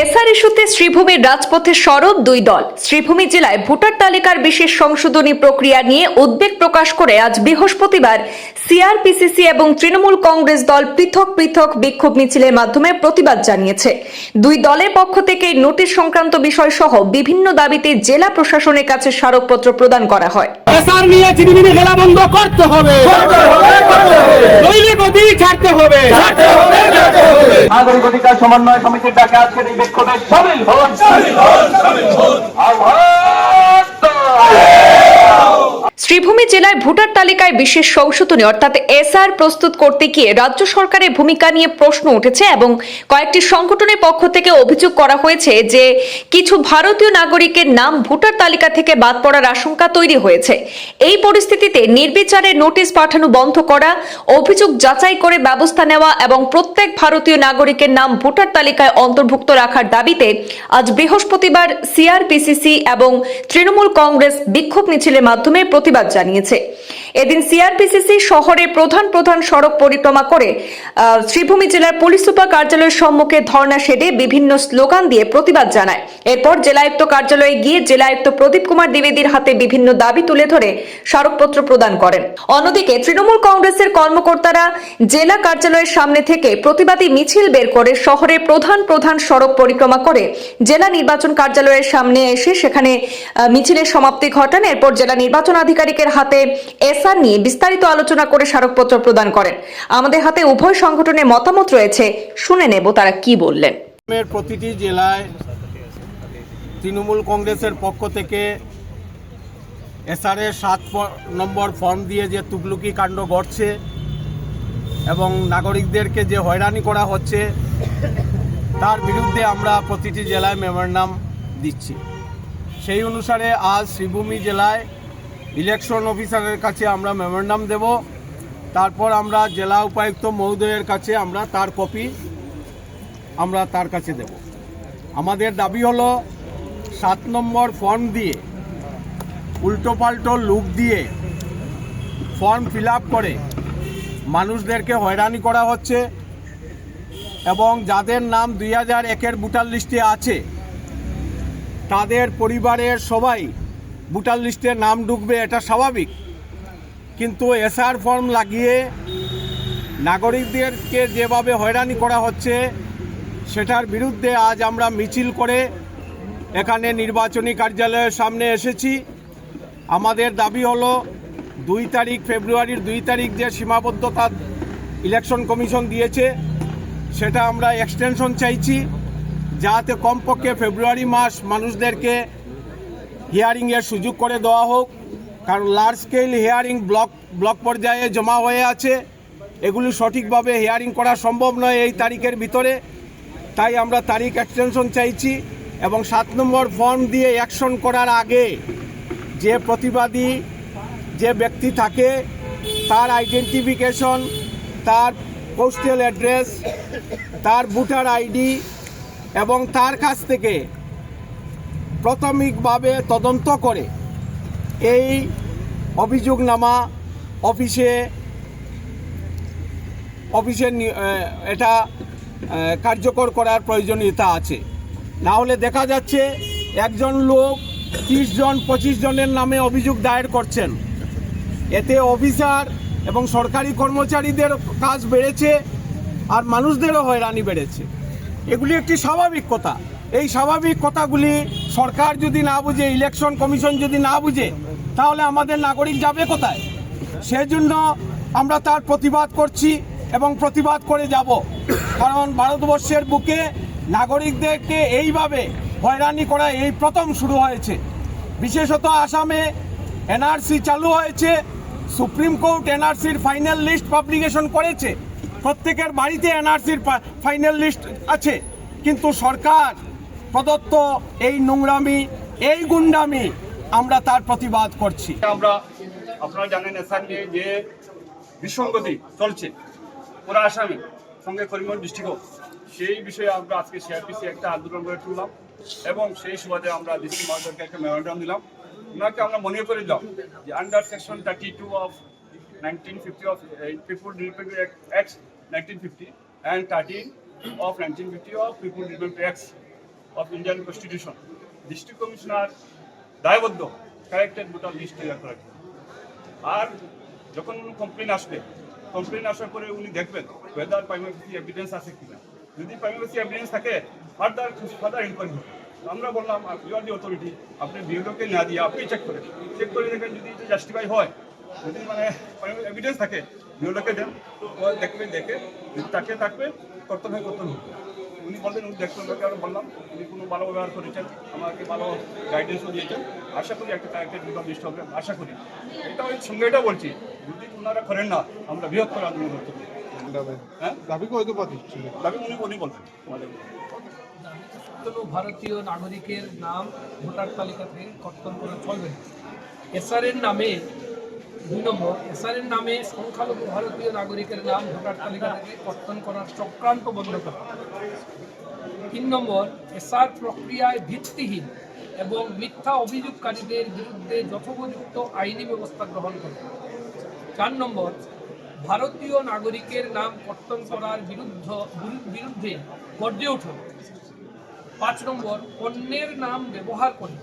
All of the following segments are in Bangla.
এসআর ইস্যুতে শ্রীভূমির রাজপথে সরব দুই দল। শ্রীভূমি জেলায় ভোটার তালিকার বিশেষ সংশোধনী প্রক্রিয়া নিয়ে উদ্বেগ প্রকাশ করে আজ বৃহস্পতিবার সিআরপিসিসি এবং তৃণমূল কংগ্রেস দল পৃথক পৃথক বিক্ষোভ মিছিলের মাধ্যমে প্রতিবাদ জানিয়েছে। দুই দলের পক্ষ থেকে নোটিশ সংক্রান্ত বিষয় সহ বিভিন্ন দাবিতে জেলা প্রশাসনের কাছে স্মারকপত্র প্রদান করা হয়। এসআর নিয়ে চিনিমিনি খেলা বন্ধ করতে হবে, দৈনিক অধিক ছাড়তে হবে। নাগরিক অধিকার সমন্বয় সমিতির ডাকে আজকের এই বিক্ষোভে শামিল হন। শ্রীভূমি জেলায় ভোটার তালিকায় বিশেষ সংশোধনী অর্থাৎ এসআর প্রস্তুত করতে গিয়ে রাজ্য সরকারের ভূমিকা নিয়ে প্রশ্ন উঠেছে এবং কয়েকটি সংগঠনের পক্ষ থেকে অভিযোগ করা হয়েছে যে কিছু ভারতীয় নাগরিকের নাম ভোটার তালিকা থেকে বাদ পড়ার আশঙ্কা তৈরি হয়েছে। এই পরিস্থিতিতে নির্বিচারে নোটিশ পাঠানো বন্ধ করা, অভিযোগ যাচাই করে ব্যবস্থা নেওয়া এবং প্রত্যেক ভারতীয় নাগরিকের নাম ভোটার তালিকায় অন্তর্ভুক্ত রাখার দাবিতে আজ বৃহস্পতিবার সিআরপিসিসি এবং তৃণমূল কংগ্রেস বিক্ষোভ মিছিলের মাধ্যমে প্রতিবাদ জানিয়েছে। এদিন সিআরপিসিসি শহরে প্রধান প্রধান সড়ক পরিক্রমা করে শ্রীভূমি জেলার পুলিশ সুপার কার্যালয়ের সম্মুখে ধর্ণা শেডে বিভিন্ন স্লোগান দিয়ে প্রতিবাদ জানায়। এরপর জেলায়ুক্ত কার্যালয়ে গিয়ে জেলায়ুক্ত প্রদীপ কুমার দ্বিবেদীর হাতে বিভিন্ন দাবি তুলে ধরে স্মারকপত্র প্রদান করেন। অন্যদিকে তৃণমূল কংগ্রেসের কর্মকর্তারা জেলা কার্যালয়ের সামনে থেকে প্রতিবাদী মিছিল বের করে শহরের প্রধান প্রধান সড়ক পরিক্রমা করে জেলা নির্বাচন কার্যালয়ের সামনে এসে সেখানে মিছিলের সমাপ্তি ঘটান। এরপর জেলা নির্বাচন আধিকারিকের হাতে এসআর নিয়ে বিস্তারিত আলোচনা করে স্মারকপত্র প্রদান করেন। আমাদের হাতে উভয় সংগঠনের মতামত রয়েছে, শুনে নেব তারা কি বললেন। প্রতিটি জেলায় তৃণমূল কংগ্রেসের পক্ষ থেকে এসআর এর 7 নম্বর ফর্ম দিয়ে যে তুগলুকি কাণ্ড ঘটছে এবং নাগরিকদেরকে যে হয়রানি করা হচ্ছে তার বিরুদ্ধে আমরা প্রতিটি জেলায় মেমোরেন্ডাম দিচ্ছি। সেই অনুসারে আজ শ্রীভূমি জেলায় ইলেকশন অফিসারের কাছে আমরা মেমোরেন্ডাম দেব। তারপর আমরা জেলা উপায়ুক্ত মহোদয়ের কাছে আমরা তার কপি তার কাছে দেব। আমাদের দাবি হলো 7 নম্বর ফর্ম দিয়ে উল্টোপাল্টো লুক দিয়ে ফর্ম ফিল আপ করে মানুষদেরকে হয়রানি করা হচ্ছে এবং যাদের নাম 2001-এর ভোটার লিস্টে আছে তাদের পরিবারের সবাই ভোটার লিস্টে নাম ঢুকবে, এটা স্বাভাবিক। কিন্তু এসআর ফর্ম লাগিয়ে নাগরিকদেরকে যেভাবে হয়রানি করা হচ্ছে সেটার বিরুদ্ধে আজ আমরা মিছিল করে এখানে নির্বাচনী কার্যালয়ের সামনে এসেছি। আমাদের দাবি হলো 2 তারিখ ফেব্রুয়ারির 2 তারিখ যে সীমাবদ্ধতা ইলেকশন কমিশন দিয়েছে সেটা আমরা এক্সটেনশন চাইছি, যাতে কমপক্ষে ফেব্রুয়ারি মাস মানুষদেরকে হিয়ারিংয়ের সুযোগ করে দেওয়া হোক। কারণ লার্জ স্কেল হিয়ারিং ব্লক পর্যায়ে জমা হয়ে আছে, এগুলি সঠিকভাবে হিয়ারিং করা সম্ভব নয় এই তারিখের ভিতরে। তাই আমরা তারিখ এক্সটেনশন চাইছি এবং 7 নম্বর ফর্ম দিয়ে অ্যাকশন করার আগে যে প্রতিবাদী যে ব্যক্তি থাকে তার আইডেন্টিফিকেশন, তার পোস্টাল অ্যাড্রেস, তার ভোটার আইডি এবং তার কাছ থেকে প্রাথমিকভাবে তদন্ত করে এই অভিযোগনামা অফিসে এটা কার্যকর করার প্রয়োজনীয়তা আছে। না হলে দেখা যাচ্ছে একজন লোক 30 জন 25 জনের নামে অভিযোগ দায়ের করছেন। এতে অফিসার এবং সরকারি কর্মচারীদের কাজ বেড়েছে আর মানুষদেরও হয়রানি বেড়েছে। এগুলি একটি স্বাভাবিক কথা। এই স্বাভাবিক কথাগুলি সরকার যদি না বুঝে, ইলেকশন কমিশন যদি না বুঝে, তাহলে আমাদের নাগরিক যাবে কোথায়? সেজন্য আমরা তার প্রতিবাদ করছি এবং প্রতিবাদ করে যাব। কারণ ভারতবর্ষের বুকে নাগরিকদেরকে এইভাবে হয়রানি করা এই প্রথম শুরু হয়েছে। বিশেষত আসামে এনআরসি চালু হয়েছে, সুপ্রিম কোর্ট এনআরসির ফাইনাল লিস্ট পাবলিকেশন করেছে, প্রত্যেকের বাড়িতে এনআরসির ফাইনাল লিস্ট আছে। কিন্তু সরকার প্রদত্ত এই নোংরামি, এই গুন্ডামি, আমরা তার প্রতিবাদ করছি। আপনারা জানেন এসআর নিয়ে যে বিসঙ্গতি চলছে পুরো আসামে, সঙ্গে করিমগঞ্জ ডিস্ট্রিক্টও, সেই বিষয়ে আমরা আজকে সিআরপিসি একটা আন্দোলন করে তুললাম এবং সেই সুবাদে আমরা ডিস্ট্রিক্ট মহাজনকে একটা মেমোরেন্ডাম দিলাম। ওনাকে আমরা মনে করে দিলাম যে under section 32 of 1950 of People Development Act 1950 and 13 of 1950 of People Development Acts of Indian constitution district commissioner দায়বদ্ধ কারেক্টেড ভোটার লিস্ট তৈরি করার জন্য। আর যখন কমপ্লেন আসবে, কমপ্লেন আসার পরে উনি দেখবেন ওয়েদার প্রাইমারি এভিডেন্স আছে কিনা। যদি প্রাইমারি এভিডেন্স থাকে ফার্দার ইনকোয়ারি হবে। আমরা বললাম ইউ আর দি অথরিটি, আপনি বিএলওকে না দিয়ে আপনি চেক করে দেখেন যদি এটা জাস্টিফাই হয়, যদি মানে এভিডেন্স থাকে বিএলওকে দেন, ও দেখবে, দেখে যদি তাকে থাকবে কর্তব্য হবে। উনি বললেন, উনি দেখবেন, আমি বললাম উনি কোনো ভালো ব্যবহার করেছেন, আমাকে ভালো গাইডেন্সও দিয়েছেন। আশা করি একটা কারেক্টেড ভোটার লিস্ট হবে, আশা করি। এটা ওই সঙ্গে এটা বলছি, যদি ওনারা করেন না আমরা বৃহত্তর আন্দোলন করতে পারি। হ্যাঁ, দাবি উনি বলবেন আমাদের। কোনো ভারতীয় নাগরিকের নাম ভোটার তালিকা থেকে কর্তন করা চলবে না। এসআরের নামে 2 নম্বর, এসআরের নামে সংখ্যালঘু ভারতীয় নাগরিকের নাম ভোটার তালিকা থেকে কর্তন করার চক্রান্ত বন্ধ করা। 3 নম্বর, এসআর প্রক্রিয়ায় ভিত্তিহীন এবং মিথ্যা অভিযোগকারীদের বিরুদ্ধে যথোপযুক্ত আইনি ব্যবস্থা গ্রহণ করা। 4 নম্বর, ভারতীয় নাগরিকের নাম কর্তন করার বিরুদ্ধে গর্জে ওঠা। 5 নম্বর, অন্যের নাম ব্যবহার করে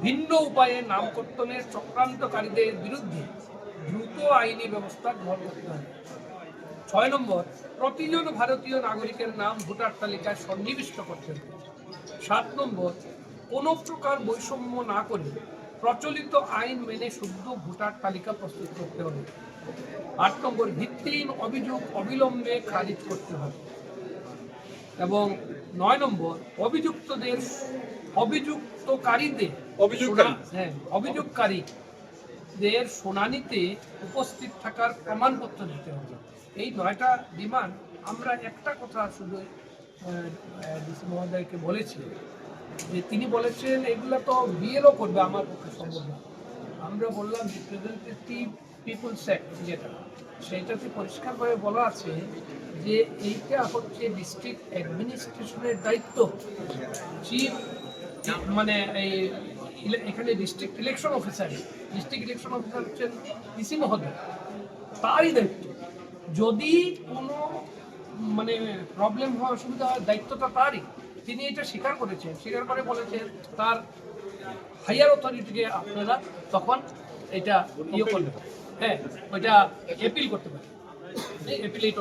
ভিন্ন উপায়ে নাম কর্তনের চক্রান্তকারীদের বিরুদ্ধে দ্রুত আইনি ব্যবস্থা গ্রহণ করতে হবে। 6 নম্বর, প্রতিজন ভারতীয় নাগরিকের নাম ভোটার তালিকায় সন্নিবিষ্ট করতে হবে। 7 নম্বর, কোনো প্রকার বৈষম্য না করে প্রচলিত আইন মেনে শুদ্ধ ভোটার তালিকা প্রস্তুত করতে হবে। 8 নম্বর, ভিত্তিহীন অভিযোগ অবিলম্বে খারিজ করতে হবে। এবং 9 নম্বর, অভিযুক্তকারীদের শুনানিতে উপস্থিত থাকার প্রমাণপত্র দিতে হবে। এই 9টা ডিমান্ড আমরা একটা কথা শুধু ডিসি মহোদয়কে বলেছি, যে তিনি বলেছেন এগুলো তো বিএলও করবে, আমার পক্ষে সম্ভব না। আমরা বললাম রিপ্রেজেন্টেটিভ পিপলস অ্যাক্ট যেটা, সেইটাতে পরিষ্কারভাবে বলা আছে যে এইটা হচ্ছে ডিস্ট্রিক্ট অ্যাডমিনিস্ট্রেশনের দায়িত্ব। চিফ মানে এখানে ডিস্ট্রিক্ট ইলেকশন অফিসার হচ্ছেন ডিসি মহোদয়, তারই দায়িত্ব। যদি কোনো মানে প্রবলেম হয়, অসুবিধা হয়, দায়িত্বটা তারই। তিনি এটা স্বীকার করে বলেছেন তার হাইয়ার অথরিটিকে আপনারা তখন এটা করতে পারেন, হ্যাঁ ওইটা অ্যাপিল করতে পারেন, অ্যাপিলেট